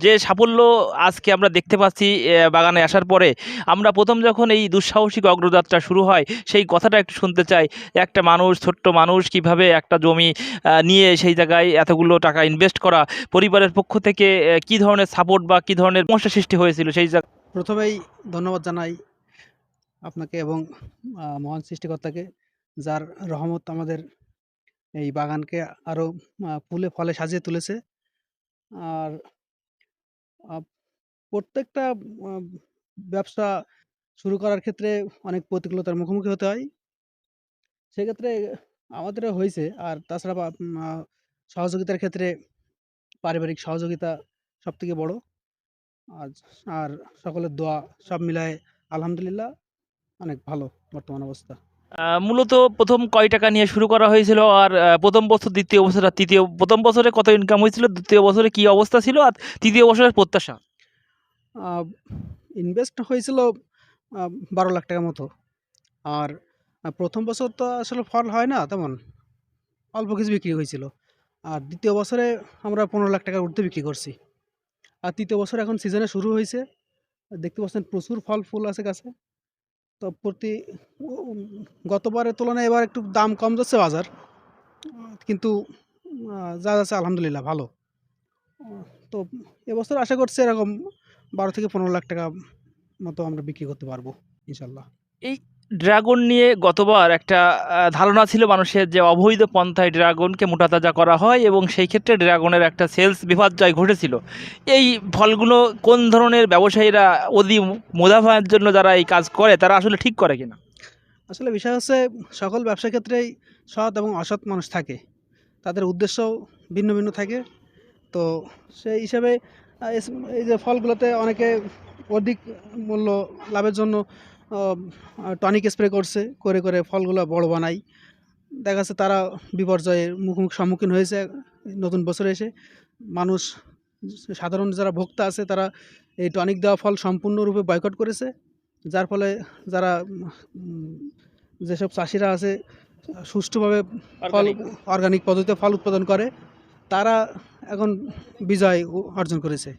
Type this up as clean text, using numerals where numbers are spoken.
যে সাফল্য আজকে আমরা দেখতে পাচ্ছি বাগানে আসার পরে, আমরা প্রথম যখন এই দুঃসাহসিক অগ্রযাত্রা শুরু হয় সেই কথাটা একটু শুনতে চাই। একটা মানুষ, ছোট্ট মানুষ, কিভাবে একটা জমি নিয়ে সেই জায়গায় এতগুলো টাকা ইনভেস্ট করা, পরিবারের পক্ষ থেকে কি ধরনের সাপোর্ট বা কি ধরনের সমস্যা সৃষ্টি হয়েছিল সেই জায়গা। প্রথমেই ধন্যবাদ জানাই আপনাকে এবং মহান সৃষ্টিকর্তাকে, যার রহমত আমাদের এই বাগানকে আরো ফুলে ফলে সাজিয়ে তুলেছে। আর আ প্রত্যেকটা আ ব্যবসা শুরু করার ক্ষেত্রে অনেক প্রতিকূলতার মুখোমুখি হতে হয়। সেক্ষেত্রে আমাদেরও হইছে। আর তাছাড়া সহযোগিতার ক্ষেত্রে পারিবারিক সহযোগিতা সবথেকে বড়। আজ আর সকলের দোয়া সব মিলায়ে আলহামদুলিল্লাহ অনেক ভালো বর্তমান অবস্থা। মূলত প্রথম কয় টাকা নিয়ে শুরু করা হয়েছিল, আর প্রথম বছর, দ্বিতীয় বছর আর তৃতীয়, প্রথম বছরে কত ইনকাম হয়েছিল, দ্বিতীয় বছরে কি অবস্থা ছিল, আর তৃতীয় বছরের প্রত্যাশা? আ ইনভেস্ট হয়েছিল আ ৳১২,০০,০০০ মতো। আর ১ম বছর তো আসলে ফল হয় না তেমন। অল্প কিছু বিক্রি হয়েছিল। আর ২য় বছরে আমরা ৳১৫,০০,০০০ র ঊর্ধ্বে বিক্রি করছি। আর ৩য় বছর এখন সিজনে শুরু হইছে। দেখতে পাচ্ছেন প্রচুর ফল ফুল আছে গাছে। তো প্রতি উ উম গতবারের তুলনায় এবার একটু দাম কম যাচ্ছে বাজার। কিন্তু যা যাচ্ছে আলহামদুলিল্লাহ ভালো। আ তো এবছর আশা করছি এরকম ১২,০০,০০০ থেকে ৳১৫,০০,০০০ মতো আমরা বিক্রি করতে পারবো ইনশাআল্লাহ। এই ড্রাগন নিয়ে গতবার একটা ধারণা ছিল মানুষের, যে অবৈধ পন্থায় ড্রাগনকে মোটাতাজা করা হয় এবং সেই ক্ষেত্রে ড্রাগনের একটা সেলস বিপর্যয় ঘটেছিল। এই ফলগুলো কোন ধরনের ব্যবসায়ীরা অধিক মুনাফার জন্য যারা এই কাজ করে, তারা আসলে ঠিক করে কিনা? আসলে বিষয় হচ্ছে সকল ব্যবসার ক্ষেত্রেই সৎ এবং অসৎ মানুষ থাকে। তাদের উদ্দেশ্যও ভিন্ন, ভিন্ন থাকে। তো সেই হিসাবে এস এই যে ফলগুলোতে অনেকে অধিক মূল্য লাভের জন্য অ টনিক স্প্রে করছে। করে ফলগুলা বড় বানায়। দেখা যাচ্ছে তারা বিপর্যয়ের সম্মুখীন হয়েছে নতুন বছরে এসে। মানুষ সাধারণ যারা ভোক্তা আছে তারা এই টনিক দেওয়া ফল সম্পূর্ণরূপে বয়কট করেছে। যার ফলে যারা উম যেসব চাষীরা আছে সুষ্ঠুভাবে ফল অর্গানিক। অর্গানিক পদ্ধতিতে ফল উৎপাদন করে, তারা এখন বিজয় অর্জন করেছে।